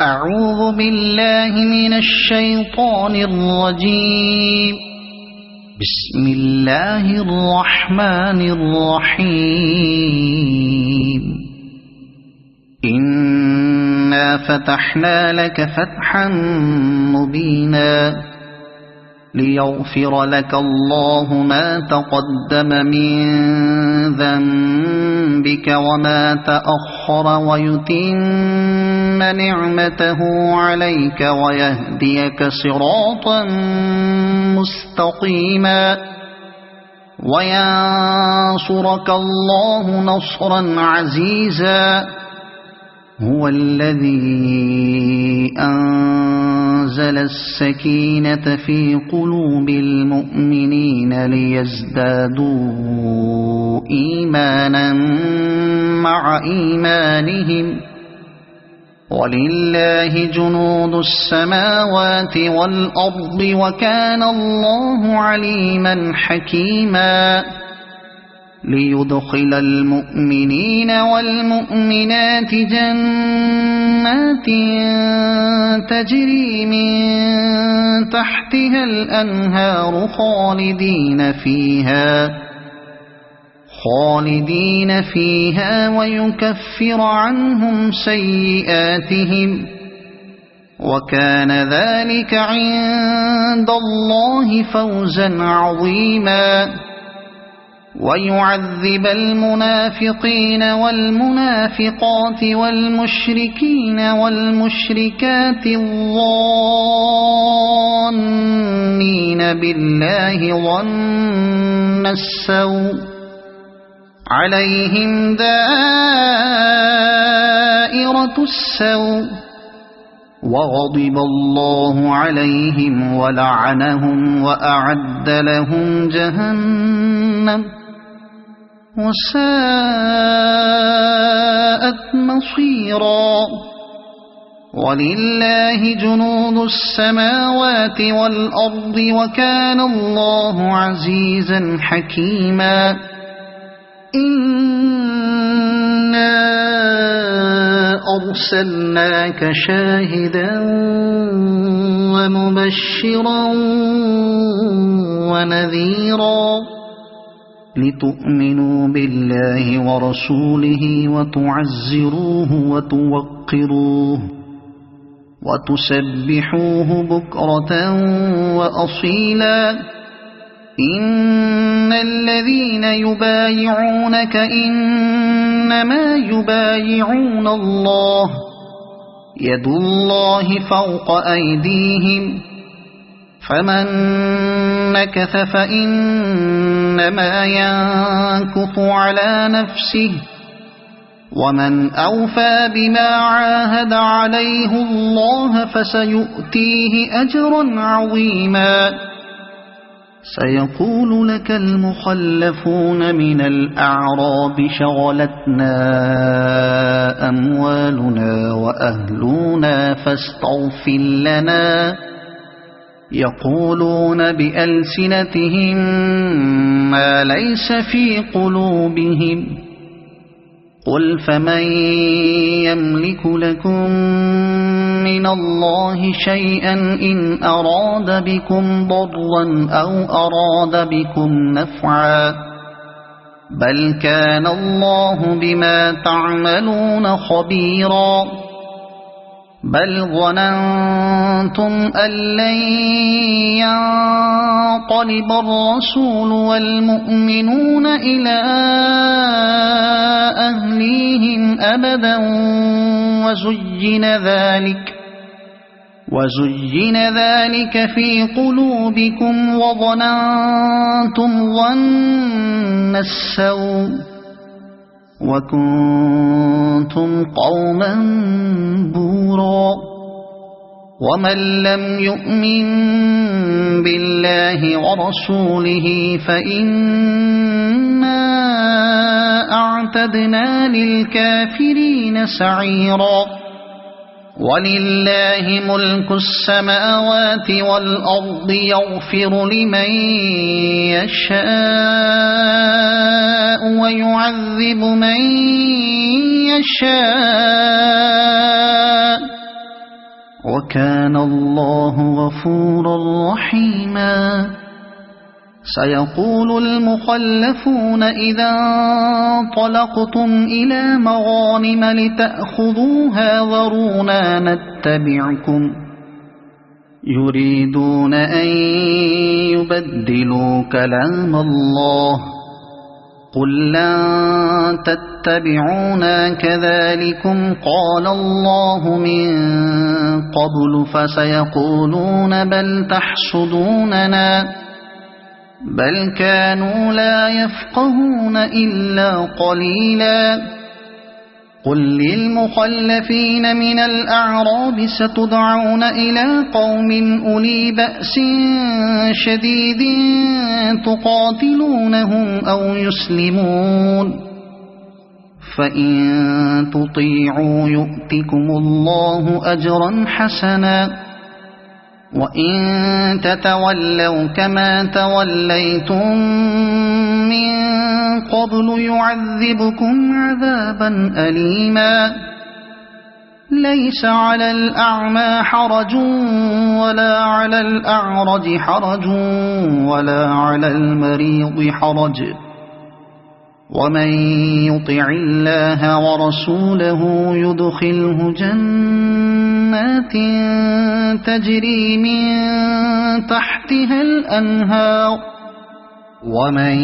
أعوذ بالله من الشيطان الرجيم. بسم الله الرحمن الرحيم. إنا فتحنا لك فتحا مبينا ليغفر لك الله ما تقدم من ذنبك وما تأخر ويتم نعمته عليك ويهديك صراطا مستقيما وينصرك الله نصرا عزيزا. هو الذي أنزل السكينة في قلوب المؤمنين ليزدادوا إيمانا مع إيمانهم ولله جنود السماوات والأرض وكان الله عليما حكيما. ليدخل المؤمنين والمؤمنات جنات تجري من تحتها الأنهار خالدين فيها ويكفر عنهم سيئاتهم وكان ذلك عند الله فوزا عظيما. ويعذب المنافقين والمنافقات والمشركين والمشركات الظانين بالله ظن السوء عليهم دائرة السوء وغضب الله عليهم ولعنهم وأعد لهم جهنم وساءت مصيرا. ولله جنود السماوات والأرض وكان الله عزيزا حكيما. إنا أرسلناك شاهدا ومبشرا ونذيرا لتؤمنوا بالله ورسوله وتعزروه وتوقروه وتسبحوه بكرة وأصيلا. إن الذين يبايعونك إنما يبايعون الله يد الله فوق أيديهم فمن نكث فإنما ينكث على نفسه ومن أوفى بما عاهد عليه الله فسيؤتيه أجرا عظيما. سيقول لك المخلفون من الأعراب شغلتنا أموالنا وأهلنا فاستغفر لنا. يقولون بألسنتهم ما ليس في قلوبهم قل فمن يملك لكم من الله شيئا إن أراد بكم ضرا أو أراد بكم نفعا بل كان الله بما تعملون خبيرا. بل ظننتم أن لن ينقلب الرسول والمؤمنون إلى أهليهم أبدا وزين ذلك في قلوبكم وظننتم ظن السوء وكنتم قوما بورا. ومن لم يؤمن بالله ورسوله فإنا أعتدنا للكافرين سعيرا. ولله ملك السماوات والأرض يغفر لمن يشاء ويعذب من يشاء وكان الله غفورا رحيما سيقول المخلفون إذا انطلقتم إلى مغانم لتأخذوها ذرونا نتبعكم يريدون أن يبدلوا كلام الله قل لن تتبعونا كذلكم قال الله من قبل فسيقولون بل تحسدوننا بل كانوا لا يفقهون إلا قليلا قل للمخلفين من الأعراب ستدعون إلى قوم أولي بأس شديد تقاتلونهم أو يسلمون فإن تطيعوا يؤتكم الله أجرا حسنا وإن تتولوا كما توليتم من قبل يعذبكم عذابا أليما ليس على الأعمى حرج ولا على الأعرج حرج ولا على المريض حرج ومن يطع الله ورسوله يدخله جنات تجري من تحتها الأنهار ومن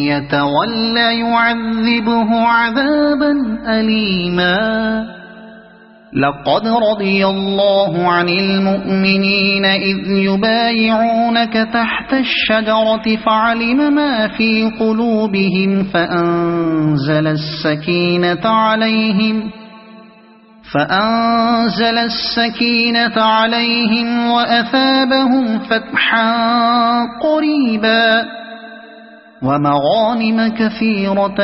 يتولى يعذبه عذابا أليما لقد رضي الله عن المؤمنين إذ يبايعونك تحت الشجرة فعلم ما في قلوبهم فأنزل السكينة عليهم وأثابهم فتحا قريبا ومغانم كثيرة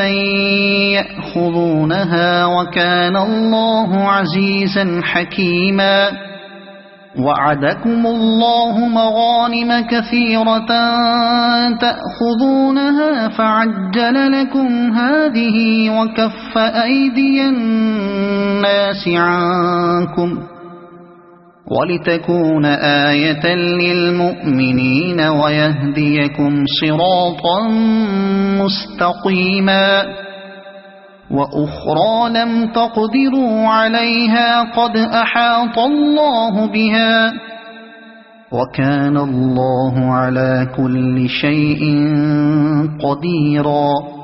يأخذونها وكان الله عزيزا حكيما وعدكم الله مغانم كثيرة تأخذونها فعجل لكم هذه وكف أيدي الناس عنكم ولتكون آية للمؤمنين ويهديكم صراطا مستقيما وأخرى لم تقدروا عليها قد أحاط الله بها وكان الله على كل شيء قديرا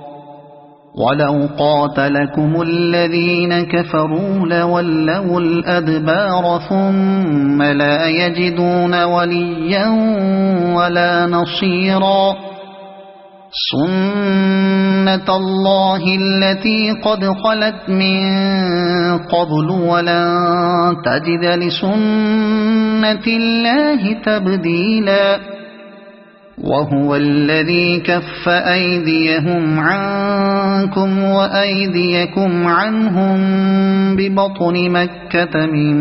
ولو قاتلكم الذين كفروا لولوا الأدبار ثم لا يجدون وليا ولا نصيرا سنة الله التي قد خلت من قبل ولن تجد لسنة الله تبديلا وهو الذي كف أيديهم عنكم وأيديكم عنهم ببطن مكة من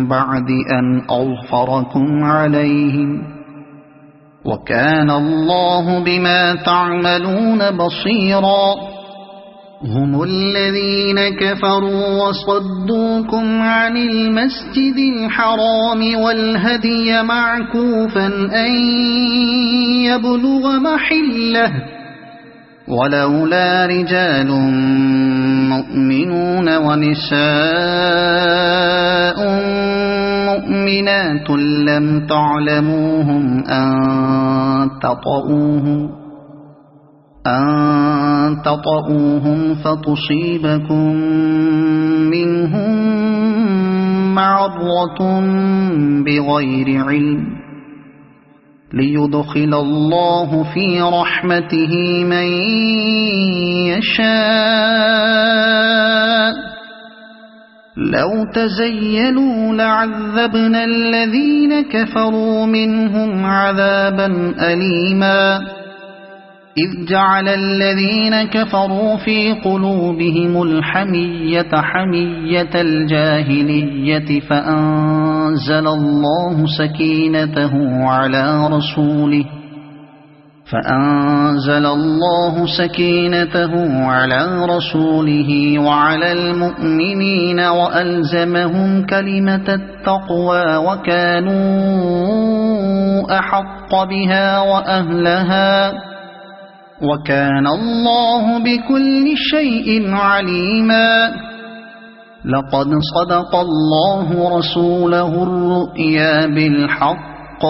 بعد أن أظفركم عليهم وكان الله بما تعملون بصيرا هم الذين كفروا وصدوكم عن المسجد الحرام والهدي معكوفا أن يبلغ محله ولولا رجال مؤمنون ونساء مؤمنات لم تعلموهم أن تطؤوهم فتصيبكم منهم معرة بغير علم ليدخل الله في رحمته من يشاء لو تزيلوا لعذبنا الذين كفروا منهم عذابا أليما إذ جعل الذين كفروا في قلوبهم الحمية حمية الجاهلية فأنزل الله سكينته على رسوله فأنزل الله سكينته على رسوله وعلى المؤمنين وألزمهم كلمة التقوى وكانوا أحق بها وأهلها وكان الله بكل شيء عليما. لقد صدق الله رسوله الرؤيا بالحق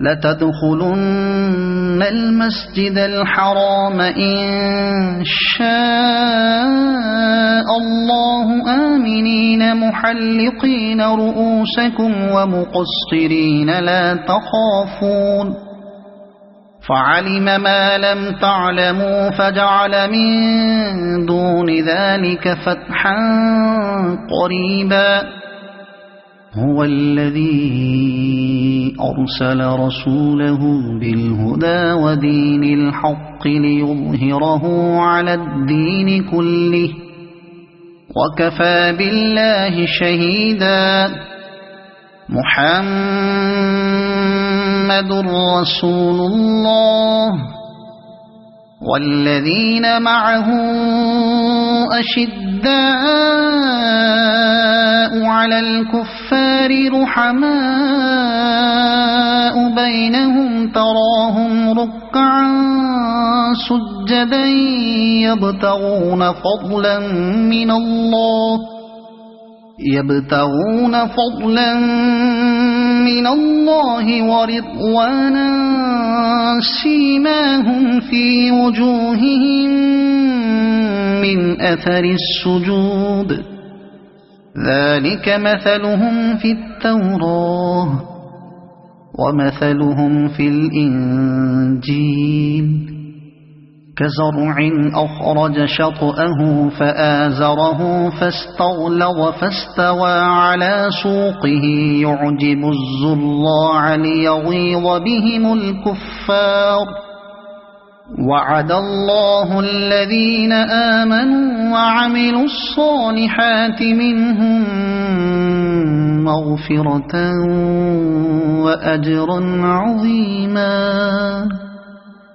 لتدخلن المسجد الحرام إن شاء الله آمنين محلقين رؤوسكم ومقصرين لا تخافون فعلم ما لم تعلموا فجعل من دون ذلك فتحا قريبا. هو الذي أرسل رسوله بالهدى ودين الحق ليظهره على الدين كله وكفى بالله شهيدا. محمد رسول الله والذين معه أشداء على الكفار رحماء بينهم تراهم ركعا سجدا يبتغون فضلا من الله ورضوانا سيماهم في وجوههم من أثر السجود ذلك مثلهم في التوراة ومثلهم في الإنجيل كزرع أخرج شطأه فآزره فاستغلظ فاستوى على سوقه يعجب الزراع ليغيظ بهم الكفار. وعد الله الذين آمنوا وعملوا الصالحات منهم مغفرة وأجرا عظيما.